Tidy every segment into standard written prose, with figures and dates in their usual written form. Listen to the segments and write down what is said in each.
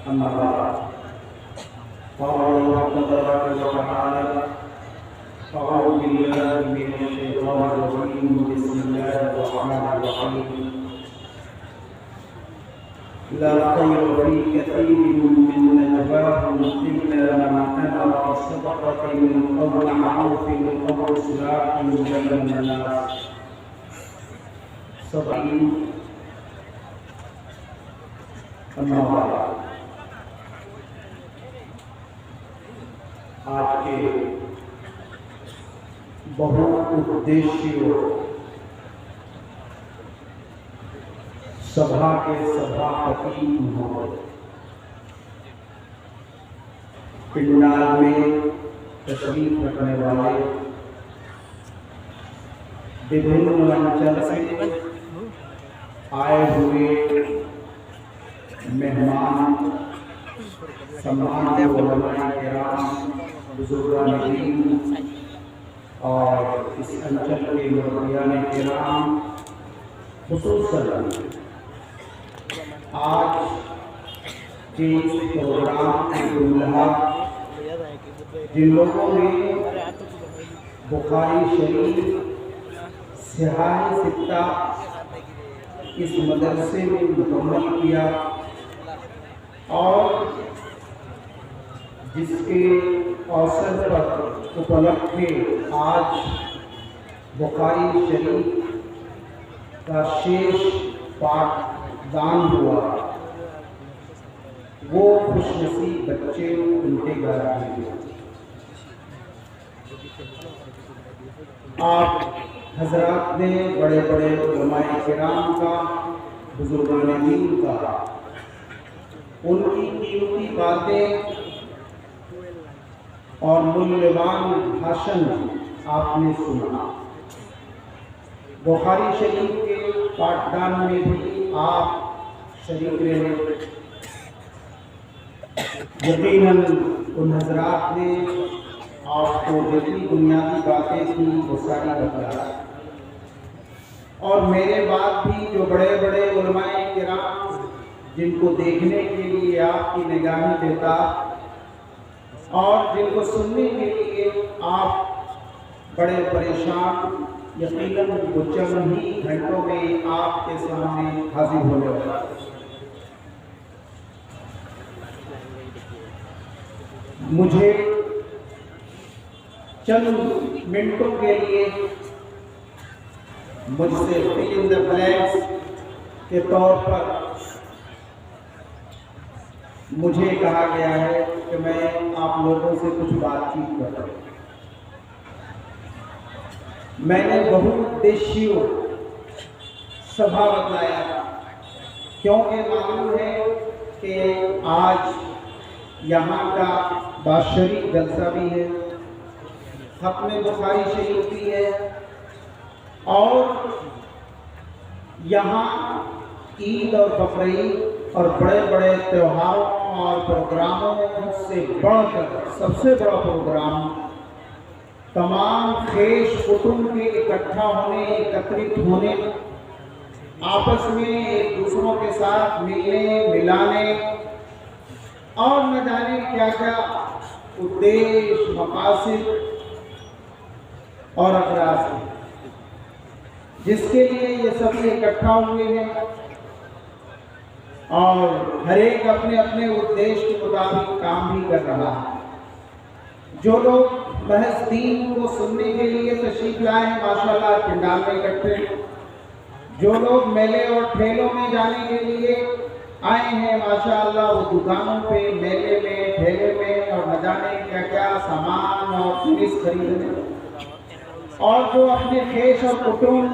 أما بعد قال الله تبارك وتعالى أعوذ بالله من الشيطان الرجيم بسم الله الرحمن الرحيم لا خير في كثير من نجواهم إلا من أمر بصدقة أو معروف أو إصلاح بين الناس سبعين أما بعد आज के बहुउद्देशीय सभा के सभापति पिंडाल में तशरीफ रखने वाले विभिन्न अंचल से आए हुए मेहमान, सम्मानित उलमाए किराम, बुजुर्गान दीन और इस अंचल के मुरब्बियान किराम, खुसूसन आज के प्रोग्राम के दुल्हा जिन लोगों ने बुखारी शरीफ सिहाई सित्ता इस मदरसे में मुकम्मल किया और जिसके अवसर पर उपलक्ष्य आज बुखारी शरीफ का शेष पाठदान हुआ, वो खुशनसीब बच्चे उनके घर आए। आप हजरात ने बड़े बड़े उलमाए किराम का, बुजुर्गान दीन का, उनकी कीमती बातें और मूल्यवान भाषण आपने सुना। बुखारी शरीफ के पाठदान में भी आप शरीक रहे। यकीनन उन हजरात ने आपको जितनी बुनियादी बातें थी वो सारी बताया और मेरे बाद भी जो बड़े बड़े उलमाए किराम जिनको देखने के लिए आपकी निगाहें देता और जिनको सुनने के लिए आप बड़े परेशान, यकीनन वो चंद ही घंटों में आपके सामने हाजिर होने वाला। मुझे चंद मिनटों के लिए मुझसे फिल इन द ब्लैंक्स के तौर पर मुझे कहा गया है कि मैं आप लोगों से कुछ बातचीत करूं। मैंने बहुउद्देशीय सभा बताया क्योंकि मालूम है कि आज यहाँ का बाशरी जलसा भी है, खत्म बुखारी शरीफ भी है और यहाँ ईद और बकरीद और बड़े बड़े त्योहारों और प्रोग्रामों से बढ़कर सबसे बड़ा प्रोग्राम तमाम खेश कुटुंब के इकट्ठा होने, एकत्रित होने, आपस में एक दूसरों के साथ मिलने मिलाने और न जाने क्या क्या उद्देश्य, मकासद और अगराज हैं जिसके लिए ये सभी इकट्ठा हुए हैं और हर एक अपने अपने उद्देश्य के मुताबिक काम भी कर रहा है। जो लोग महज दीन को सुनने के लिए तशरीफ लाए हैं माशाल्लाह पिंडाल में इकट्ठे, जो लोग मेले और ठेलों में जाने के लिए आए हैं माशाल्लाह वो दुकानों पे, मेले में, ठेले में और न जाने क्या क्या सामान और जिनिस खरीदने, और जो अपने खेश और कुटुंब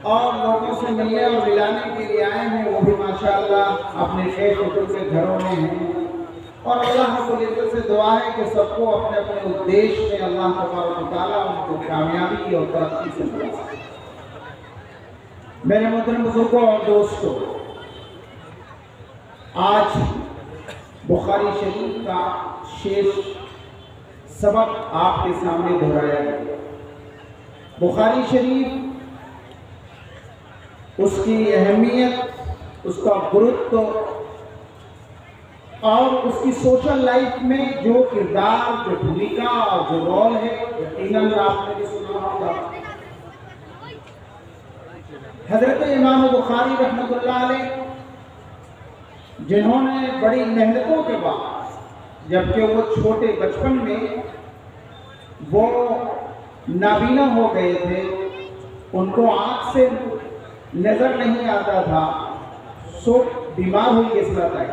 और लोगों से मिलने और मिलाने के लिए आए हैं वो भी माशाल्लाह अपने खेश कुटुंब के घरों में हैं और अल्लाह रब्बुल इज्जत से दुआ है कि सबको अपने अपने उद्देश्य में अल्लाह तबारक व तआला उनको कामयाबी और तरक्की से मिले। मेरे मोहतरम बुजुर्गों और दोस्तों, आज बुखारी शरीफ का शेष सबक आपके सामने दोहराया गया। बुखारी शरीफ, उसकी अहमियत, उसका गुरुत्व और उसकी सोशल लाइफ में जो किरदार, जो भूमिका और जो रोल है, यकीनन आपने भी सुना होगा। हजरत इमाम बुखारी रहमतुल्लाह अलैह, जिन्होंने बड़ी मेहनतों के बाद, जबकि वो छोटे बचपन में वो नाबीना हो गए थे, उनको आँख से नजर नहीं आता था, सो बीमार हुई इसरात आई,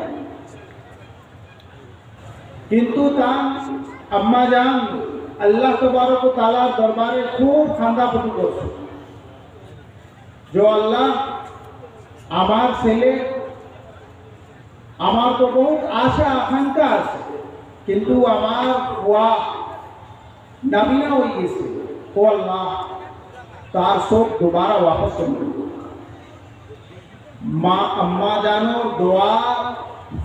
किंतु तान अम्मा जान अल्लाह तबारक व ताला दरबारे खूब खांदा पटू करছে, जो अल्लाह আমার ছেলে, আমার তো বহুত আশা আকাঙ্ক্ষা আছে, কিন্তু আমার ওয়া নাবিনা হয়ে গেছে, ও আল্লাহ তার চোখ दोबारा वापस कर दो। माँ अम्मा जानो दुआ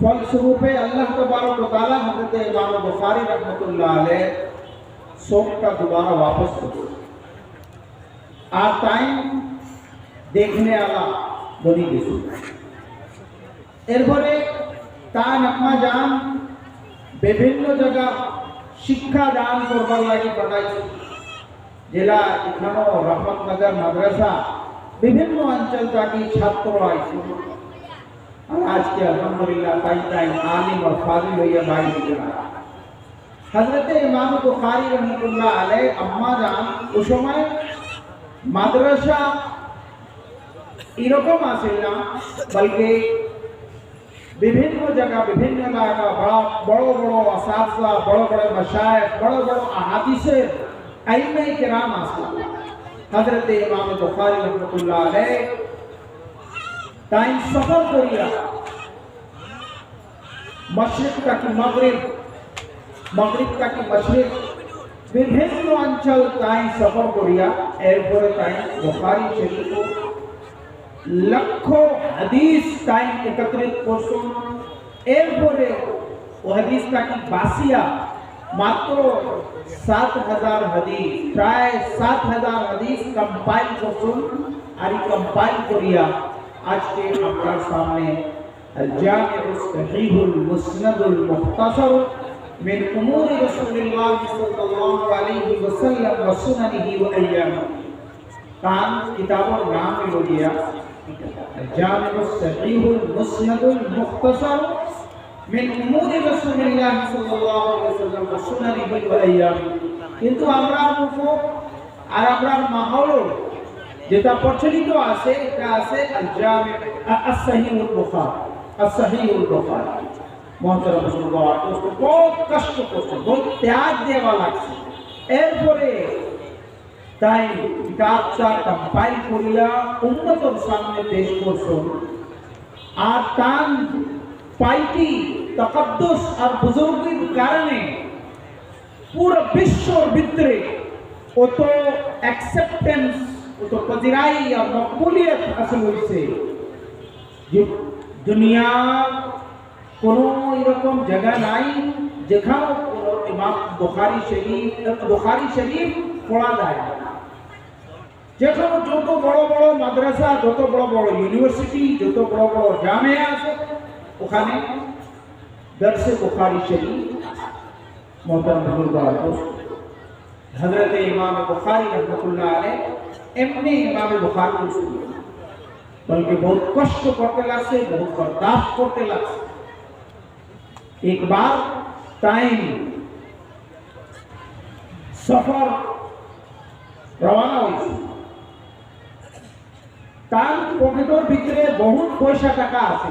फलस्वरूप अल्लाह तबारक व तआला हज़रत इमाम बुखारी रहमतुल्लाह अलैह चोख का दोबारा वापस कर दो। আর তাই देखने वाला बनी गई। এরপরে তার আম্মা জান বিভিন্ন জায়গা শিক্ষা দান করবার লাগি পাঠাইছে, জেলা এখানো রহমতনগর মাদ্রাসা বিভিন্ন অঞ্চল থেকে ছাত্র আইছে, আর আজকে আলহামদুলিল্লাহ তাই আলিম और फाजिल হইয়া বাইরে নিয়ে আসা। হযরত ইমাম বুখারী রাহমাতুল্লাহ আলাইহি আম্মা জান ওই সময় মাদ্রাসা এরকম আসে না, বলকে বিভিন্ন জায়গা বিভিন্ন এলাকা বড় বড় আসাতিজা, বড় বড় মাশায়েখ, বড় বড় আহাদিসের আইম্মায়ে কিরাম আছে। হযরত ইমাম বুখারী রাহমাতুল্লাহ আলাইহি তাই সফর করিয়া মশরিক থেকে মাগরিব, মাগরিব থেকে মশরিক বিভিন্ন অঞ্চল তাই সফর করিয়া এরপরে তাই বুখারী শরীফ লাখো হাদিস তাই একত্রিত করছেন। এরপরে ও হাদিসটাকে বাসিয়া মাত্র ৭,০০০ হাদিস, প্রায় ৭,০০০ হাদিস কম্পাইল করছেন। আর এই কম্পাইল করিয়া আজকে আপনার সামনে জামিউস সহিহুল মুসনাদুল মুখতাসার মিন উমুরি রাসূলিল্লাহ সাল্লাল্লাহু আলাইহি ওয়াসাল্লাম ওয়া সুনানিহি ওয়া আইয়ামিহি, কান কিতাবের নাম হলো গিয়া জামিউস সহিহুল মুসনাদুল মুখতাসার মিন উমুরি রাসূলিল্লাহ সাল্লাল্লাহু আলাইহি ওয়াসাল্লাম ওয়া সুনানিহি ওয়া আইয়ামিহি। কিন্তু আমরা আর আমরা মাহৌল যেটা প্রচলিত আছে, এটা আছে আল-জামি' as-সহিহুল বুখারী, as-সহিহুল বুখারী। মোহতারাম মুসলমান, বহুত কষ্ট করছে, বহুত ত্যাগ দেওয়া লাগছে। এরপরে তাই কিতাবটা কম্পাইল করিয়া উম্মতের সামনে পেশ করছেন। আর তার পাইটি তাকাদ্দুস আর বুজুর্গির কারণে পুরো বিশ্বর ভিতরে কত অ্যাকসেপ্টেন্স, কত পজিরাই আর মকবুলিয়ত হাসিল হয়েছে, যে দুনিয়ার কোনো এরকম জায়গা নাই যেখানে ইমাম বুখারী শরীফ পড়া যায় না। যেখানে যত বড় বড় মাদ্রাসা, যত বড় বড় ইউনিভার্সিটি, যত বড় বড় জামিয়া আছে, ওখানে দরসে বুখারী শরীফ। মোহতারাম বুজুর্গান, হযরত ইমাম বুখারী রাহমাতুল্লাহ আলাইহি এমনি ইমাম বুখারী বলকে বহুত কষ্ট করতে লাগছে, বহুত বরদাস্ত করতে লাগছে। एक बार टाइम सफर रवाना হয়েছে, তার পকেটের ভিতরে বহুত পয়সা টাকা আছে,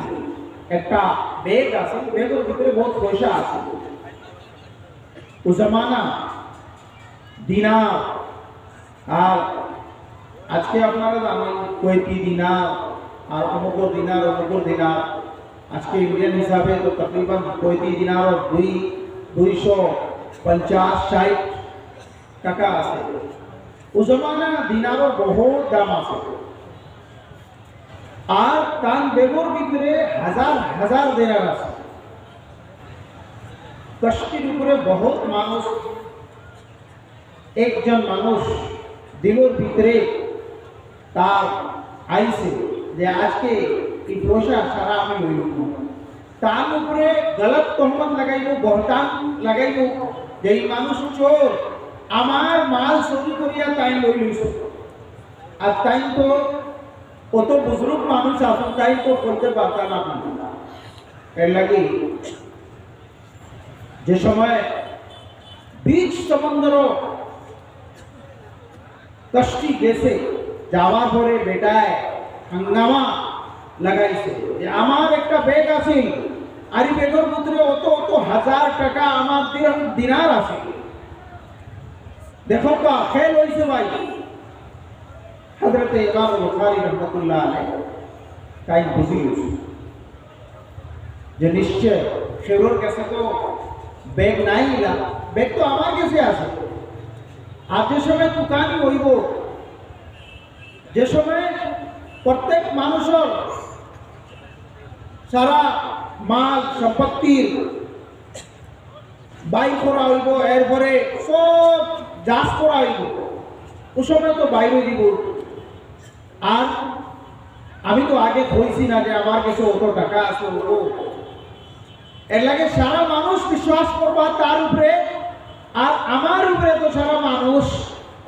একটা ব্যাগ আছে, ব্যাগের ভিতরে বহুত পয়সা আছে। ও জামানা দিনার, আর আজকে আপনারা জানেন কয়টি দিনার আর অমুক দিনার, অমুক দিনার। আজকে ইন্ডিয়ান হিসাবে তো তকরিবান 35 দিনার ও 250-60 টাকা আছে। ও জমানা দিনারের বহুত দাম আছে। আর তার বেগর ভিতরে হাজার হাজার দিনার আছে। কষ্টের উপরে বহুত মানুষ, একজন মানুষ দিলের ভিতরে তার আইসে যে আজকে এই পয়সা সারা আমি লইব, তার উপরে গলত তহমত লাগাইব, বহতান লাগাইব যে এই মানুষ চোর, আমার মাল চুরি করিয়া তাই লই লইছ। আর তাই তো কত বুজুর্গ মানুষ আসুন, তাই তো করতে পারতাম না। এর লাগে যে সময় বীজ সমুদ্র কষ্টি গেছে, যাওয়ার পরে বেটায় হাঙ্গামা লাগাইছে যে আমার একটা ব্যাগ আছে, আর এই ব্যাগের মধ্যে অত অত হাজার টাকা আমার দিনার আছে। দেখো কা খেল হয়েছে ভাই। হযরত ইমাম বুখারী রাহমাতুল্লাহ আলাইহি তাই বুঝিল যে নিশ্চয় সেগুলোর কাছে তো ব্যাগ নাই, ব্যাগ তো আমার কাছে আছে। আর যে সময় দোকানি হইব, যে সময় প্রত্যেক মানুষের সারা মাল সম্পত্তির বাই করা হইব, এরপরে সব যাচ করা হইব, ও সময় তো বাইরে দিব। আর আমি তো আগে কইছি না যে আমার কাছে অত টাকা আছে, এর লাগে সারা মানুষ বিশ্বাস করবা তার উপরে, আর আমার উপরে তো সারা মানুষ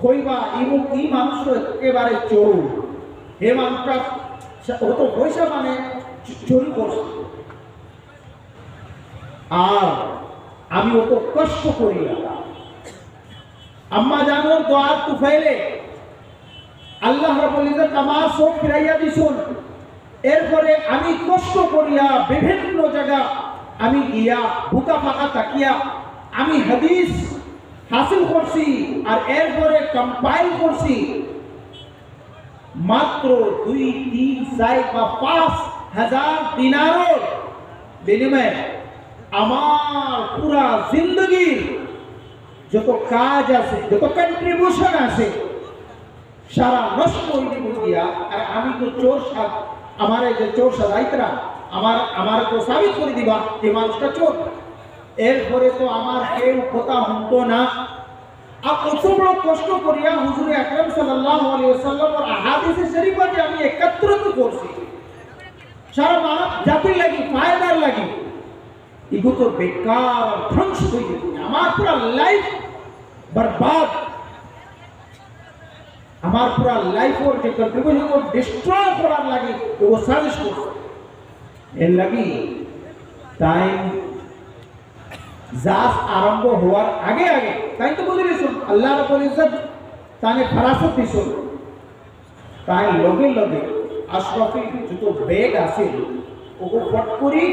কইবা এই মানুষ তো একেবারে চোর, হে মানুষটা অত পয়সা মানে চুরি করছে। আর আমি অত কষ্ট করি আম্মা জানোর দোয়ার তুফাইলে আল্লাহ রাব্বুল ইজ্জত আমার সব ফিরাইয়া দিছুন। এরপরে আমি কষ্ট করিয়া বিভিন্ন জায়গা আমি গিয়া বুকা ফাঁকা তাকিয়া আমি হাদিস হাসিল করছি, আর এরপরে কম্পাইল করছি মাত্র 2, 3, 4 বা 5,000 দিনারের বিনিময়ে আমার পুরা জিন্দগির যত কাজ আছে, যত কন্ট্রিবিউশন আছে, সারা নষ্ট হয়ে গিয়া। আর আমি তো চোর সাদ, আমার এই যে চোর সাদাইতরা আমার তো সাবিত করে দিবা যে মানুষটা চোর। এরপরে তো আমার কেউ কথা হতো না। আর কত বড় কষ্ট করিয়া হুজুর আকরাম সাল্লাল্লাহু আলাইহি ওয়াসাল্লামের আহাদিসে শরীফা যে আমি একত্রিত করছি সারা মানব জাতির লাগি, ফায়দার লাগি, এগুলো তো বেকার ধ্বংস হয়ে গেছে। আমার পুরা লাইফ বরবাদ, আমার পুরা লাইফের যে কন্ট্রিবিউশন ডিস্ট্রয় করার লাগে ও সাজিশ করছে। এর লাগি টাইম জাস আরম্ভ হওয়ার আগে আগে তাই তো বলে দিয়েছেন আল্লাহ রাব্বুল ইজ্জত তাকে ফরাসত দিয়েছেন, তাই লগে লগে আশরাফি যত বেগ আছে ওকে ফট করি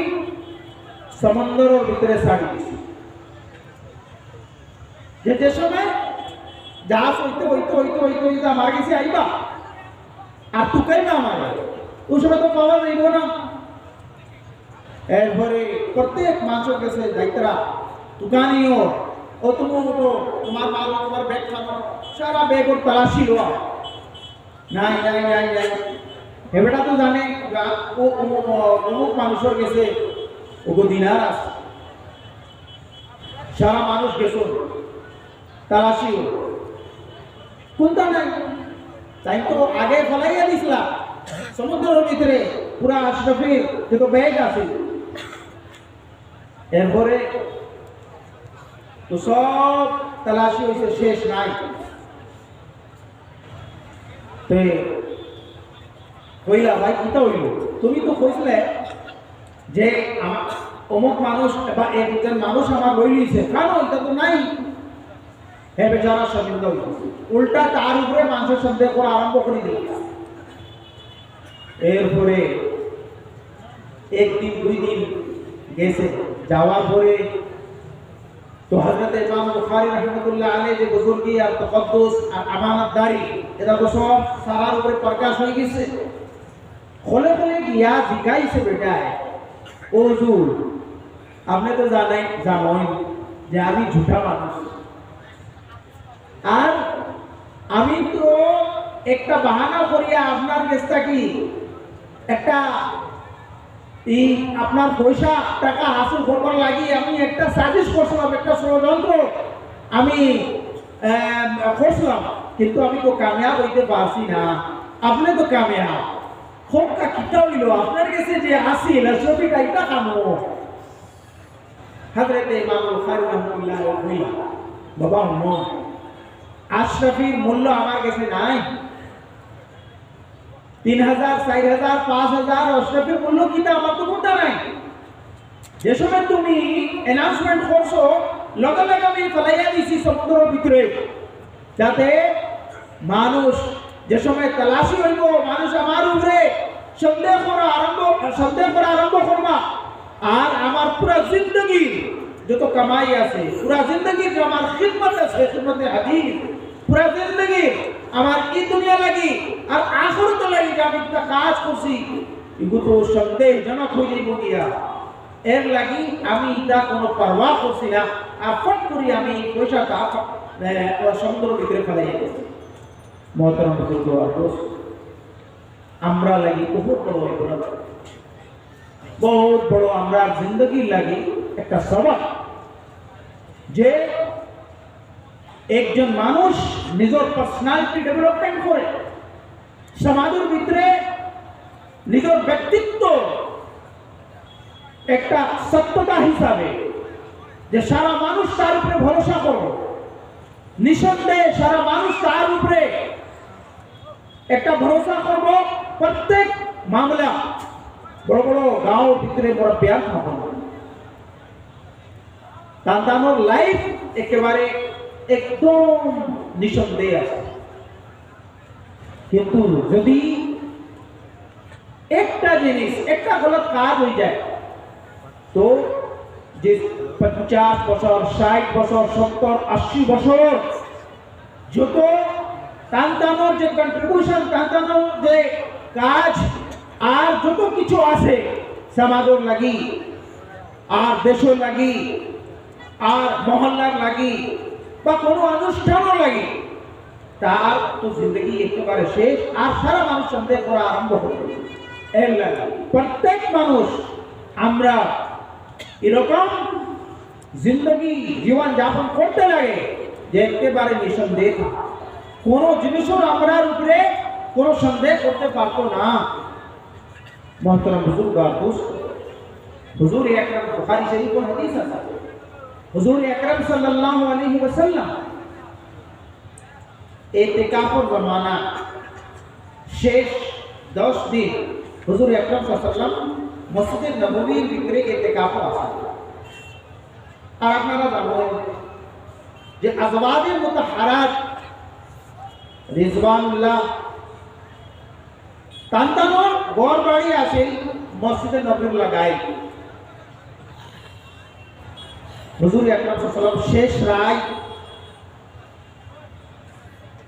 সমুদ্রের ভিতরে ছাড়ি দিয়েছে। যে সময় জাহাজ হইতে হইতে হইতে হইতে হইতে আমার কাছে আইবা আর তুকাই না আমার ওই সময় তো পাওয়া যাইব না। এরপরে প্রত্যেক মানুষের কাছে যাইতরা দোকানিও ও তোমার মাল তোমার ব্যাগ খানো, সারা ব্যাগের তালাশি লোয়া নাই নাই নাই নাই। এবারটা তো জানে ও অমুক মানুষের কাছে ওগো দিনার আছে, সারা মানুষ গেছো তালাশি কোনটা নাই। তাই তো আগে ফলাইয়া দিছিলাম সমুদ্রের ভিতরে পুরা আশরাফির যত ব্যাগ আছে। এরপরে তো সব তালাশি হয়েছে, শেষ নাই। কইলা ভাই কিতা হইল, তুমি তো কইছিলে যে অমুক মানুষ বা একজন মানুষ আমার বই লিছে, কেন এটা তো নাই। হে বেচারা সন্দেহ হইছে, উল্টা তার উপরে মানুষের সন্দেহ করা আরম্ভ করে দিল। এরপরে একদিন 2 দিন গেছে, যাওয়ার পরে তো হযরত ইমাম বুখারী রাহমাতুল্লাহ আলাইহি যে বুজুর্গি আর তাকাদ্দুস আর আমানতদারি এটা তো সব সারার উপরে প্রকাশ হয়ে গেছে। খোলে খোলে গিয়া জিগাইছে বেটায়, ও হুজুর আপনি তো জানেন যে আমি ঝুঠা মানুষ, আর আমি তো একটা বাহানা করিয়া আপনার কাছটা কি একটা এই আপনার পয়সা টাকা হাসিল করবার লাগি আমি একটা সাজেস্ট করছিলাম, একটা ষড়যন্ত্র আমি করছিলাম, কিন্তু আমি তো কামিয়াব হইতে পারছি না। আপনি তো কামিয়াব, হোকা কিতা হইল আপনার কাছে যে আসিল আশরাফিটা এটা কানো হযরত ইমাম বুখারী রাহমাতুল্লাহ আলাইহি বাবা নো আশরাফির মূল্য আমার কাছে নাই 3000 4000 5000 আশরাফির মূল্য কিতা আমার তো কোনটা নাই যে সময় তুমি অ্যানাউন্সমেন্ট করছো লগে লগে আমি ফলাইয়া দিছি সমুদ্রের ভিতরে যাতে মানুষ যে সময় তালাশি হইব মানুষ আমার উপরে সন্দেহ করা আরম্ভ করবা আর আমার পুরা জিন্দগি যত কামাই আছে পুরা জিন্দগি যে আমার খিদমত আছে খিদমতে হাদিস পুরা জিন্দগি আমার এই দুনিয়া লাগি আর আখিরাত লাগি যে আমি একটা কাজ করছি এগুলো তো সন্দেহজনক হয়ে যাইব গিয়া এর লাগি আমি এটা কোনো পরোয়া করছি না আর ফট করি আমি পয়সাটা সমুদ্রের ভিতরে ফেলাই গেছি মহতরম বুজুর্গ আর দোস্ত আমরা লাগি বহুত বড় আমরা জিন্দগির লাগি একটা সবক যে একজন মানুষ নিজের পার্সোনালিটি ডেভেলপমেন্ট করে সমাজের ভিতরে নিজের ব্যক্তিত্ব একটা সত্যতা হিসাবে যে সারা মানুষ তার উপরে ভরসা করো নিঃসন্দেহে সারা মানুষ তার উপরে একটা ভরসা করব প্রত্যেক মামলা বড় বড় গাঁও ভিতরে বড় পেয়ার থাকবো তার লাইফ একেবারে একদম নিঃসন্দেহে আছে কিন্তু যদি একটা জিনিস একটা গলত কাজ হয়ে যায় তো যে 50 বছর 60 বছর 70 80 বছর যত তান্তানোর যে কন্ট্রিবিউশন তান্তানোর যে কাজ আর যত কিছু আছে সমাজের লাগি আর দেশের লাগি আর মহল্লার লাগি বা কোনো অনুষ্ঠানের লাগি তার তো জিন্দগি একেবারে শেষ আর সারা মানুষ সন্দেহ করা আরম্ভ করবে এর লাগে প্রত্যেক মানুষ আমরা এরকম জিন্দগি জীবন যাপন করতে লাগে যে একেবারে নিঃসন্দেহ কোনো জিনিসের আমরার উপরে কোনো সন্দেহ করতে পারতো না মোহতরম বুজুর্গ আর দোস্ত হুজুর আকরাম বুখারী শরীফের হাদিস আছে হুজুর আকরাম সাল্লাল্লাহু আলাইহি ওয়াসাল্লাম ইতিকাফের জমানা শেষ 10 দিন হুজুর আকরাম সাল্লাল্লাহু আলাইহি ওয়াসাল্লাম মসজিদে নববীর ভিতরে ইতিকাফ আছে আর আপনারা জানেন যে আজওয়াজে মুতাহহারাত রিজওয়ানুল্লাহ তান্তানোর ঘর বাড়ি আছে মসজিদে নববীর লাগাই হুজুর আকরাম সাল্লাল্লাহু আলাইহি ওয়াসাল্লাম শেষ রায়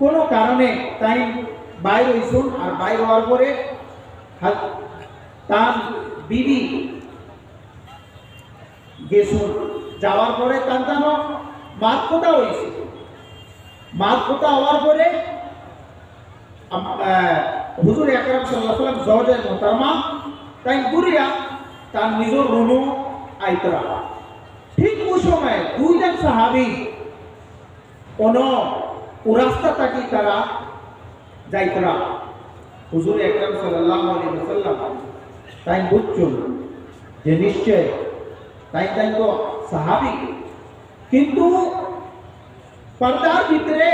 কোনো কারণে তাই বাইরে হইছুন আর বাইরে হওয়ার পরে তার বিবি গেছুন যাওয়ার পরে তান্তানো মাত কথা হয়েছে মাত কথা হওয়ার পরে হুজুর আকরাম সাল্লাল্লাহু আলাইহি ওয়াসাল্লাম জওজায়ে মুহতারামা তাই গুরিয়া তার নিজের রুমু আইতরা ঠিক ওই সময় দুইজন সাহাবী কোন রাস্তা থাকি তারা যাইতরা হুজুর আকরাম সাল্লাল্লাহু আলাইহি ওয়াসাল্লাম তাই বুঝছুন যে নিশ্চয় তাই তো সাহাবী কিন্তু পর্দার ভিতরে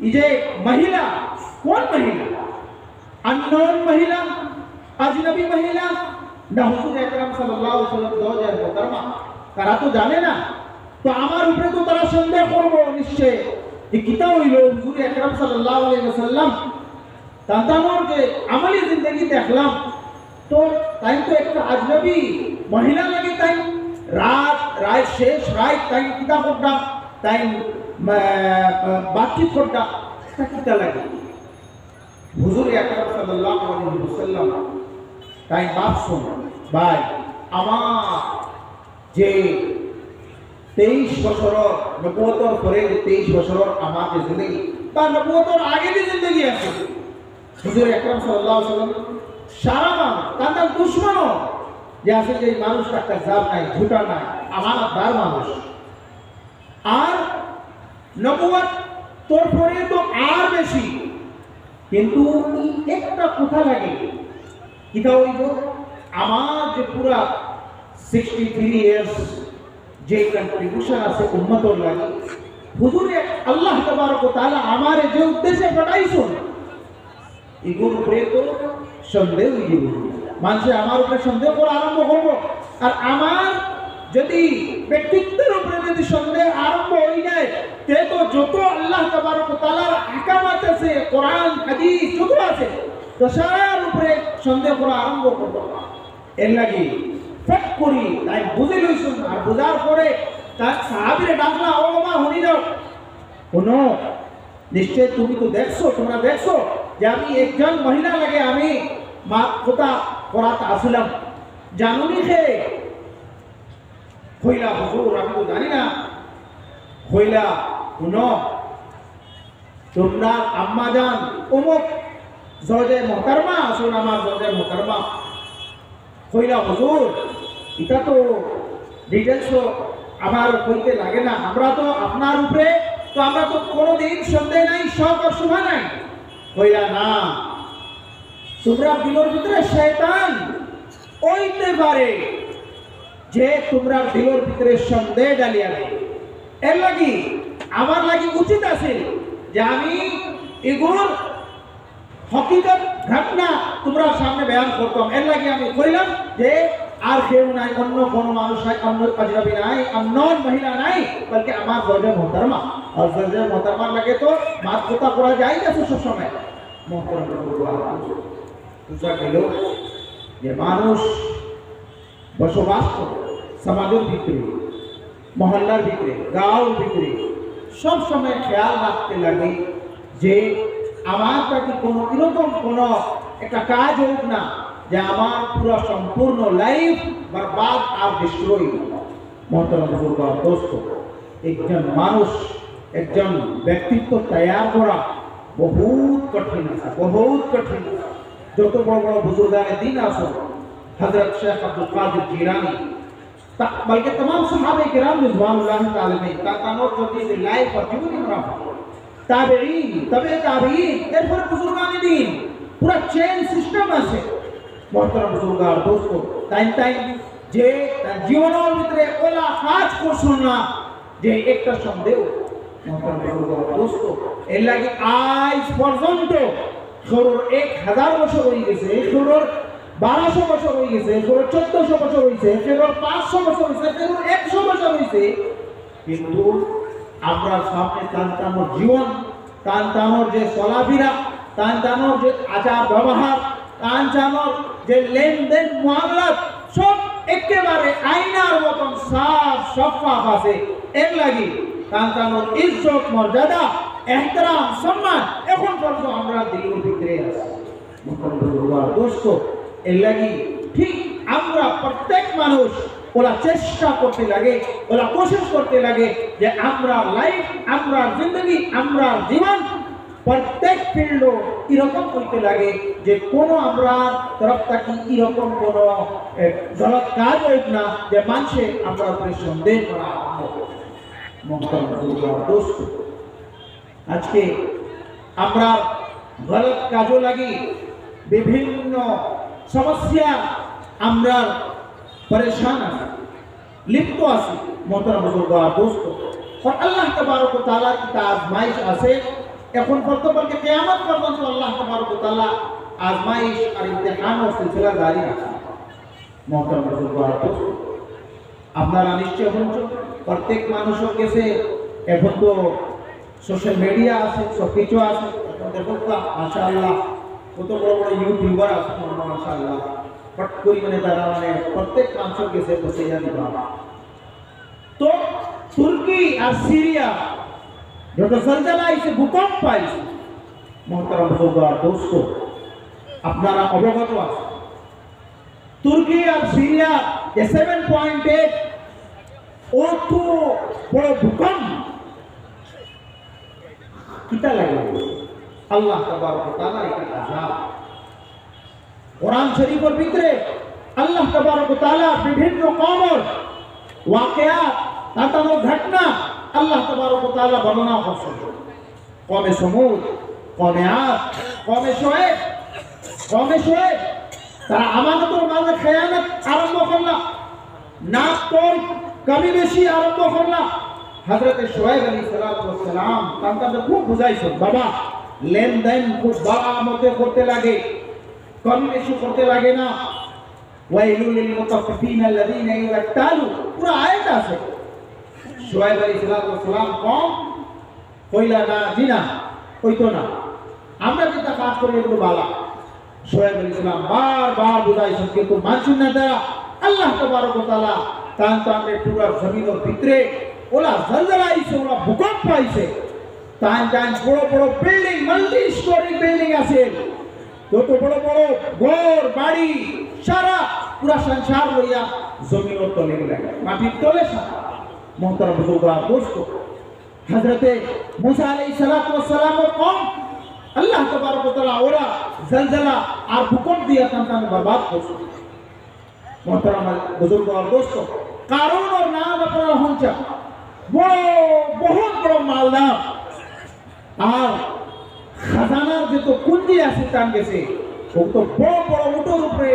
এই যে মহিলা কোন মহিলা আননোন মহিলা আজনবী মহিলা না হুজুর আকরাম সাল্লাল্লাহু আলাইহি ওয়াসাল্লাম জওজায়ে মুহতারামা তারা তো জানে না তো আমার উপরে তো তারা সন্দেহ করবো নিশ্চয় যে কিতা হইল হুজুর আকরাম সাল্লাল্লাহু আলাইহি ওয়াসাল্লাম তান্তানোর যে আমলি জিন্দগি দেখলাম তো তাই তো একটা আজনবী মহিলা লাগে তাই রাত শেষ রাত তাই কিতা করতাম তাই বাতচিত করতাম কিতা লাগে হুজুর আকরাম সাল্লাল্লাহু আলাইহি ওয়াসাল্লাম তাই ভাবছুন ভাই আমার যে 23 বছর নবুয়তর পরে 23 বছর আমার যে জিন্দগি বা নবুয়তর আগে যে জিন্দগি আছে হুজুর আকরাম সাল্লাল্লাহু আলাইহি ওয়াসাল্লাম সারা মানুষ তার দুশ্মনও যে আসলে এই মানুষটা একটা জাত নাই ঝুটা নাই আমানতদার মানুষ আর নবুয়ত তোর পরে তো আর বেশি কিন্তু একটা কথা লাগে এটা হইল আমার যে পুরা 63 ইয়ার্স যে কন্ট্রিবিউশন আছে উম্মতর লাগে হুজুরে আল্লাহ তাবারক ওয়া তাআলা আমারে যে উদ্দেশ্যে পাঠাইছেন এগুলোর উপরে তো সন্দেহ মানুষে আমার উপরে সন্দেহ করা আরম্ভ করবো আর আমার যদি ব্যক্তিত্বের উপরে যদি সন্দেহ আরম্ভ হয়ে যায় তে তো যত আল্লাহ তাবারক ওয়া তাআলার আহকামাত আছে কোরআন হাদিস যত আছে দশার উপরে সন্দেহ করা আরম্ভ করবো এর লাগি ফট করি তাই বুঝে লইছুন আর বোঝার পরে তার সাহাবীরে ডাকলা ও মা শুনি যাও শোনো নিশ্চয় তুমি তো দেখছো তোমরা দেখছো যে আমি একজন মহিলা লাগে আমি মা কথা করাতে আসলাম জানুনি খে কইলা হুজুর আমি তো জানি না কইলা শুনো তোমরা আম্মা জান অমুক জজে মোহতারমা আসুন আমার জজে মোহতারমা কইলা হুজুর এটা তো ডিটেলস আমার কইতে লাগে না আমরা তো আপনার উপরে তো আমরা তো কোনোদিন সন্দেহ নাই শক আর শুভা নাই কইলা না তোমরা দিলের ভিতরে শয়তান ওইতে পারে যে তোমরা দিলের ভিতরে সন্দেহ ডালিয়া দেয় এর লাগি আমার লাগি উচিত আছে যে আমি এগুলোর হকিকত ঘটনা তোমরা সামনে বয়ান করতাম এর লাগি আমি কইলাম যে আর কেউ নাই অন্য কোনো মানুষ নাই অন্য আজনবী নাই আননোন মহিলা নাই বলকে আমার জজে মোহতারমা আর জজে মোহতারমার লাগে তো মাত কথা করা যায় না সব সময় মোহতারমা বুঝা গেল যে মানুষ বসবাস করে সমাজের ভিতরে মহল্লার ভিতরে গাঁওর ভিতরে সব সময় খেয়াল রাখতে লাগে যে আমার কাছে কোনো এরকম কোনো একটা কাজ হোক না যে আমার পুরো সম্পূর্ণ লাইফ বরবাদ আর ডিস্ট্রয় মোহতারাম বুজুর্গ দোস্ত একজন মানুষ একজন ব্যক্তিত্ব তৈরি করা বহুত কঠিন আছে বহুত কঠিন যত বড় বড় বুজুর্গানে দিন আসো হযরত শেখ আব্দুল কাদের জিলানী বলকে तमाम সাহাবে কিরাম রিজওয়ানুল্লাহ তাআলা আলাইহিম তার যদি লাইফ আর জীবন আমরা তাবেঈন তবে তাবেঈন এরপর বুজুর্গানে দিন পুরো চেইন সিস্টেম আছে মোহতারাম বুজুর্গ দোস্ত তাই যে তার জীবনের ভিতরে ওলা কাজ করছেন না যে একটা সন্দেহ মোহতারাম বুজুর্গ দোস্ত এর লাগি আজ পর্যন্ত শুরুর 1000 বছর হয়ে গেছে শুরুর 1200 বছর হয়ে গেছে শুরুর 1400 বছর হয়েছে শুরুর 500 বছর হয়েছে শুরুর 100 বছর হয়েছে কিন্তু আমরা সামনে তান্তানোর জীবন তান্তানোর যে চলাফেরা তান্তানোর যে আচার ব্যবহার তান্তানোর যে লেনদেন মুআমালাত সব একেবারে আয়নার মতন সাফ শফাফ আছে এর লাগি তান্তানোর ইজ্জত মর্যাদা এহতরাম সম্মান এখন পর্যন্ত আমরা দিলের ভিতরে আছি দোস্ত এর লাগি ঠিক আমরা প্রত্যেক মানুষ ওরা চেষ্টা করতে লাগে ওরা কোশিশ করতে লাগে যে আমরা লাইফ আমরা জিন্দগি আমরা জীবন প্রত্যেক ফিল্ড এরকম করতে লাগে যে কোনো আমরা তরফ থেকে এরকম কোনো গলত কাজ হোক না যে মানুষে আমরা উপরে সন্দেহ করা দোস্ত আজকে আমরা গলত কাজও লাগি বিভিন্ন সমস্যা আমরা परेशान আছে লিপ্ত আছি মোহতারাম বুজুর্গ দোস্ত और আল্লাহ তাবারক ওয়া তাআলা কি আজমাইশ আছে এখন পর্যন্ত কিয়ামত পর্যন্ত আল্লাহ তাবারক ওয়া তাআলা আজমাইশ আর ইমতিহান ও সিলসিলা জারি রাখে মোহতারাম বুজুর্গ দোস্ত আপনারা নিশ্চয় শুনছেন প্রত্যেক মানুষের কাছে এখন তো সোশ্যাল মিডিয়া আছে সব কিছু আছে এখন দেখুন মাশাআল্লাহ কত বড় বড় ইউটিউবার আছে মাশাআল্লাহ পট পরিমাণে তারা মানে প্রত্যেক মানুষের কাছে বসে দিবা তো তুর্কি আর সিরিয়া যত জলজালা আইছে ভূকম্প আইছে মোহতারাম বুজুর্গ দোস্ত আপনারা অবগত আছেন তুর্কি আর সিরিয়া যে 7.8 ও তো বড় ভূকম্প কিতা লাগে আল্লাহ তাবারক ওয়া তাআলা এটা আযাব কোরআন শরীফের ভিতরে আল্লাহ তাবারক ওয়া তাআলা বিভিন্ন কওমের ওয়াকিয়াত তাদের ঘটনা আল্লাহ তাবারক ওয়া তাআলা বর্ণনা করছেন কওমে সমুদ কমে আস, কমে শোয়েব তারা আমানতের মাঝে খেয়ানত আরম্ভ করলা, না তোর কমি বেশি আরম্ভ করলা। হযরত শোয়েব আলাইহিস সালাম তাদের খুব বুঝাইছেন, বাবা লেনদেন খুব বড় মতে করতে লাগে, কমি বেশি করতে লাগে না। ওয়াইলুল লিল মুতাফফিফিন আল্লাযীনা ইয়াক্তালু, পুরো আয়াত আছে। শোয়েব আলাইহিস সালাম কম কইলা না, জিনা কইতো না, আমরা যেটা কাজ করি এগুলো বালা। শোয়েব আলাইহিস সালাম বারবার বুঝাইছেন, কিন্তু মানছেন না তারা। আল্লাহ তাবারক ওয়া তাআলা তান্তানে পুরো জমিনের ভিতরে ওলা জলজলা আইছে, ওলা ভূকম্প আইছে, তান বড় বড় বিল্ডিং, মাল্টি স্টোরি বিল্ডিং আছে, যত বড় বড় ঘর বাড়ি সারা পুরা সংসার লইয়া জমিনের তলে লাগে, মাটির তলে সারা। মোহতারাম বুজুর্গান দোস্ত, হযরতে মুসা আলাইহিস সালাম কম আল্লাহ তাবারক ওয়া তাআলা ওরা জলজলা আর ভূকম্প দিয়া তান্তানে বরবাদ করছে। মোহতারাম বুজুর্গান দোস্ত, কারণ ওর নাম আপনারা শুনছেন, বহুত বড় মালদার, আর খাজানার যত কুঞ্জি আছে তার গেছে, ও তো বড় বড় উটোর উপরে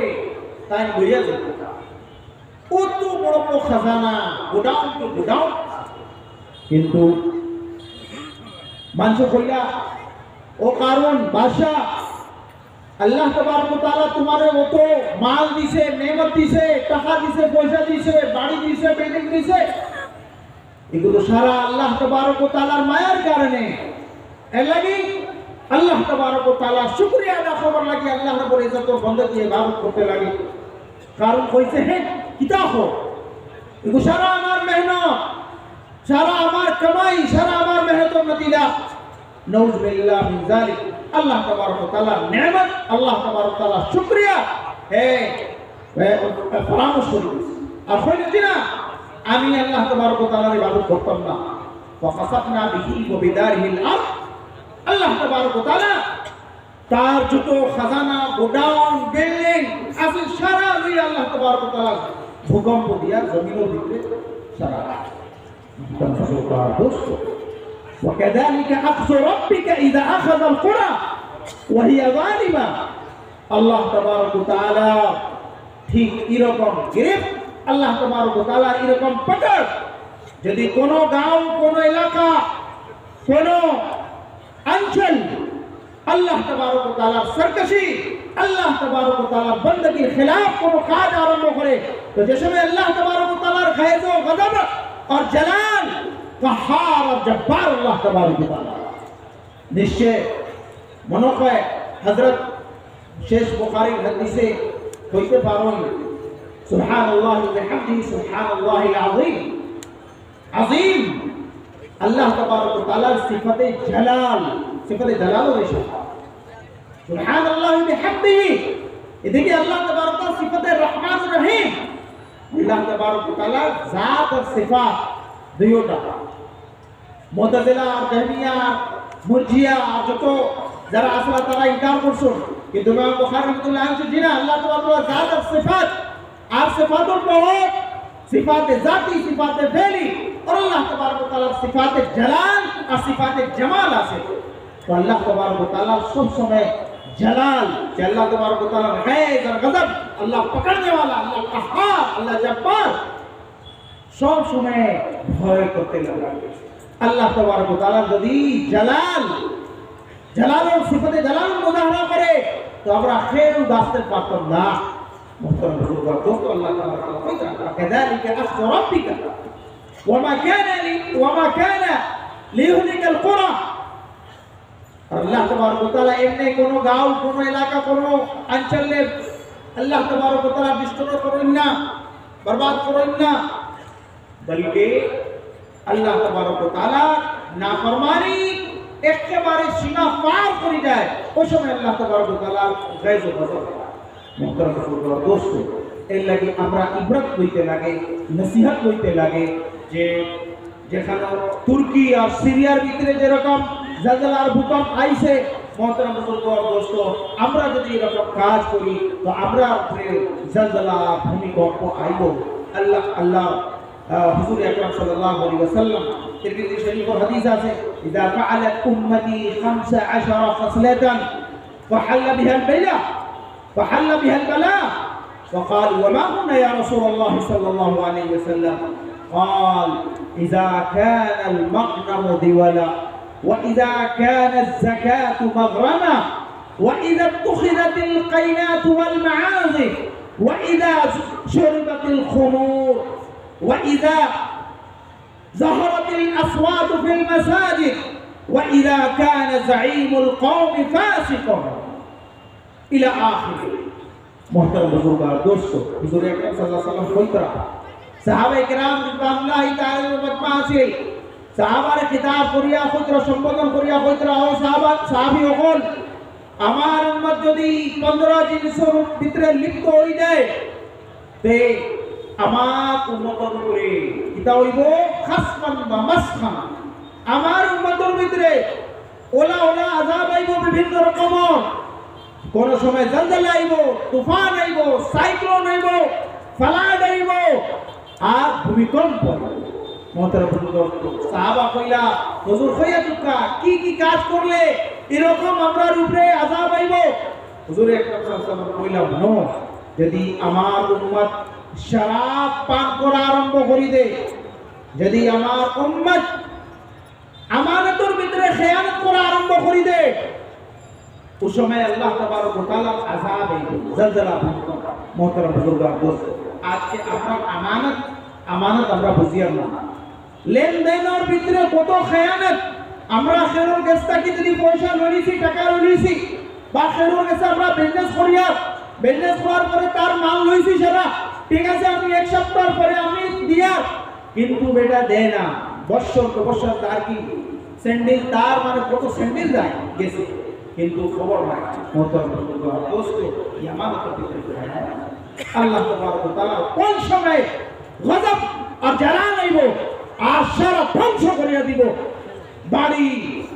তাই লইয়া যেত, কত বড় বড় খাজানা, গোডাউন তো গোডাউন। কিন্তু মানুষ কইলা, ও কারণ বাদশা আল্লাহ তাবারক ওয়া তাআলা তোমারে অত মাল দিছে, নেমত দিছে, টাকা দিছে, পয়সা দিছে, বাড়ি দিছে, বিল্ডিং দিছে, এগুলো সারা আল্লাহ তাবারক ওয়া তাআলার মায়ার কারণে। এর লাগি আল্লাহ তাবারক ওয়া তাআলা শুকরিয়া আদা করার লাগি আল্লাহ রাব্বুল ইজ্জতের বান্দাকে ইবাদত করতে লাগে। কারণ কইছে হে কিতাব, এগুলো সারা আমার মেহনত, সারা আমার কামাই, সারা আমার মেহনতের নতিজা। নাউযু বিল্লাহি মিন যালিক, আল্লাহ তাবারক ওয়া তাআলার নিয়ামত, আল্লাহ তাবারক ওয়া তাআলার শুকরিয়া হে পরামর্শ করেছে। আর কইছে না আমি আল্লাহ তাবারক ওয়া তাআলার ইবাদত করতাম না, ওয়া ফাসাকনা বিহি ওয়া বিদারিহিল আরদ, আল্লাহ তাবারক ওয়া তাআলা তার যত খাজানা, গোডাউন, বিল্ডিং আছে সারা মিলে আল্লাহ তাবারক ওয়া তাআলা ভূকম্প দিয়া জমিনের ভিতরে সারা। وكذلك أخذ ربك إذا أخذ القرى وهي ظالمة, আল্লাহ তাবারক ওয়া তাআলা ঠিক এরকম গ্রিপ, আল্লাহ তাবারক ওয়া তাআলা এরকম পকড়, যদি কোনো গাঁও, কোনো এলাকা, কোনো অঞ্চল আল্লাহ তাবারক ওয়া তাআলার সরকশি, আল্লাহ তাবারক ওয়া তাআলার বندگির খিলাফ কোনো কাজ আরম্ভ করে, তো যে সময় আল্লাহ তাবারক ওয়া তাআলার গায়জ ও গজব और जलाल कहार और जब्बार अल्लाह तबारक व तआला निश्चय मनोकय हजरत शेष बुखारी हदीसे কইতে পারেন সুবহানাল্লাহি ওয়া বিহামদিহি সুবহানাল্লাহিল আযীম। আযীম আল্লাহ তাবারক ওয়া তাআলার সিফাতে জালাল, সিফাতে জালাল ও ইশারা। সুবহানাল্লাহি ওয়া বিহামদিহি, এদিকে আল্লাহ তাবারক ওয়া তাআলা সিফাতে রহমানুর রহিম, আল্লাহ তাবারক ওয়া তাআলার জাত আর সিফাত দুইটা। মুতাজিলা আর জাহমিয়া, মুরজিয়া আর যত যারা আসলে তারা ইনকার করছেন, কিন্তু ইমাম বুখারী রাহমাতুল্লাহ আলাইহি জিনা আল্লাহ তাবারক ওয়া তাআলা জাত আর সিফাত, আর সিফাতুল বহুত, সিফাতে জাতি, সিফাতে ফেলি, আর আল্লাহ তাবারক ওয়া তাআলার সিফাতে জালাল আর সিফাতে জামাল আছে। তো আল্লাহ তাবারক ওয়া তাআলা সব সময় जलाल, अल्लाह तबारक व तआला गैज़ और गज़ब, अल्लाह पकड़ने वाला, अल्लाह कहार, अल्लाह जब्बार, सब समय भय करते लगा। अल्लाह तबारक व तआला যদি জালাল, জালালের সিফাতে জালাল মুজাহারা করে, তো আমরা খেউ বাঁচতে পারতাম না। মুহতারাম বুজুর্গ দোস্ত, আল্লাহ তাবারক ওয়া তাআলা كذلك أخذ ربك وما كان ليهلك القرى, আল্লাহ তাবারক ওয়া তাআলা এমনি কোন গাঁও, কোন এলাকা, কোন অঞ্চলে আল্লাহ তাবারক ওয়া তাআলা বিস্তর করেন না, বরবাদ করেন না, বলকে আল্লাহ তাবারক ওয়া তাআলা নাফরমানি একেবারে সীমা পার করে যায়, ওই সময় আল্লাহ তাবারক ওয়া তাআলা গায়জ ও গজব। মুহতারাম দোস্ত, এর লাগি আমরা ইবরত লইতে লাগে, নসিহত লইতে লাগে, যে যেখানে তুর্কি আর সিরিয়ার ভিতরে যেরকম জলজলা আর ভূকম্প আইছে, মুহতারাম বুজুর্গ দোস্ত, আমরা যদি এরকম কাজ করি তো আমরা উপরে জলজলা, ভূমিকম্প আইব। আল্লাহ হুজুর আকরাম সাল্লাল্লাহু আলাইহি ওয়াসাল্লাম তিরমিজি শরীফের হাদিস আছে, إذا فعلت أمتي 15 خصلة فحل بها البلاء. فقال وما هن يا رسول الله صلى الله عليه وسلم؟ قال إذا كان المغنم دولا، وإذا كان الزكاة مغرمة، وإذا اتخذت القينات والمعازف، وإذا شربت الخمور، وإذا ظهرت الأصوات في المساجد، وإذا كان زعيم القوم فاسقا إلى آخره. محترم बुजुर्ग दोस्तों, हुजूर अकरम सल्लल्लाहु अलैहि वसल्लम কইতরা সাহাবায়ে কেরাম রাদিয়াল্লাহু তাআলা মজমা আছে সাহাবারে খিতাব করিয়া কইতরা সম্বোধন করিয়া কইতরা ও সাহাবী হল আমার উম্মত যদি 15 জিনিসের ভিতরে লিপ্ত হই যায় তে আমার উম্মতের উপরে কিতা হইব খাসমান বা মাসখান। আমার উম্মতের ভিতরে ওলা আযাব আইব বিভিন্ন রকমের, কোন সময় জলজলা আইব, তুফান আইব, সাইক্লোন আইব, ফ্লাড আইব আর ভূমিকম্প। মোহতারাম সাহাবা কইলা হুজুর কইয়া তুকা কি কাজ করলে এরকম আমরার উপরে আযাব আইব? হুজুর আকরাম সাল্লাল্লাহু আলাইহি ওয়াসাল্লাম কইলা নো, যদি আমার উম্মত শরাব পান করা আরম্ভ করি দে, যদি আমার উম্মত আমানতের ভিতরে খেয়ানত করা আরম্ভ করি দে, उस समय अल्लाह तबारक व तआला अज़ाब है, जलजला भूकंप। मोहतरम बुजुर्ग दोस्त, आज के আমরা আমানত আমরা বুঝিয়া না, লেনদেনের ভিতরে কত খেয়ানত। আমরা খেরুর কাছে কি যদি পয়সা লইছি, টাকা লইছি, বা খেরুর কাছে আমরা বিজনেস করার পরে তার মাল লইছি সেটা ঠিক আছে, আমি এক সপ্তাহ পরে আমি দিয়া, কিন্তু বেটা দেয় না, বছর তার কি স্যান্ডেল, তার মানে কত স্যান্ডেল যায় গেছে কিন্তু খবর নাই। মোহতরম দোস্ত, আমানতের ভিতরে আল্লাহ তাবারক ওয়া তাআলা কোন সময় গজব আর জালাল আইব আর সারা ধ্বংস করিয়া দিব, বাড়ি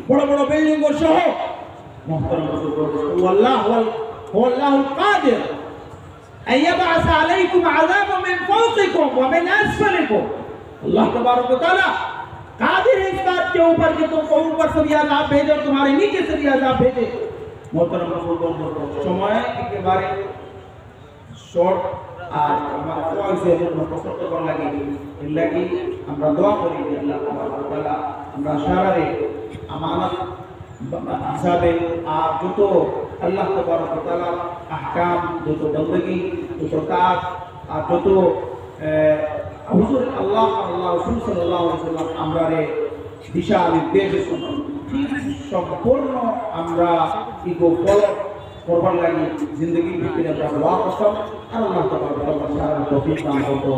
বড় বড় বিল্ডিং সহ। মোহতরম দোস্ত, ওয়াল্লাহুল কাদির আন ইয়াবআস আলাইকুম আযাবান মিন ফাওকিকুম ওয়া মিন আসফালিকুম। अल्लाह तबारक व तआला कादिर है इस बात के ऊपर कि तुमको ऊपर से भी अज़ाब भेजे और तुम्हारे नीचे से भी अज़ाब भेजे। मोहतरम समय के बारे शॉर्ट आज हमारा कोई से पसंद कर लगी আমরা দোয়া করি যে আল্লাহ তাবারক ওয়া তাআলা আমরা সারারে আমানত হিসাবে আর যত আল্লাহ তাবারক ওয়া তাআলা আহকাম, যত বندگی, যত কাজ আর যত হুজুর আল্লাহ রাসূল সাল্লাল্লাহু আলাইহি ওয়াসাল্লাম আমরারে দিশা নির্দেশ সম্পূর্ণ আমরা ইগো ফলো করবার লাগি জিন্দগির ভিতরে আমরা দোয়া করতাম। আর আল্লাহ তাবারক ওয়া তাআলা তৌফিক দান করতো।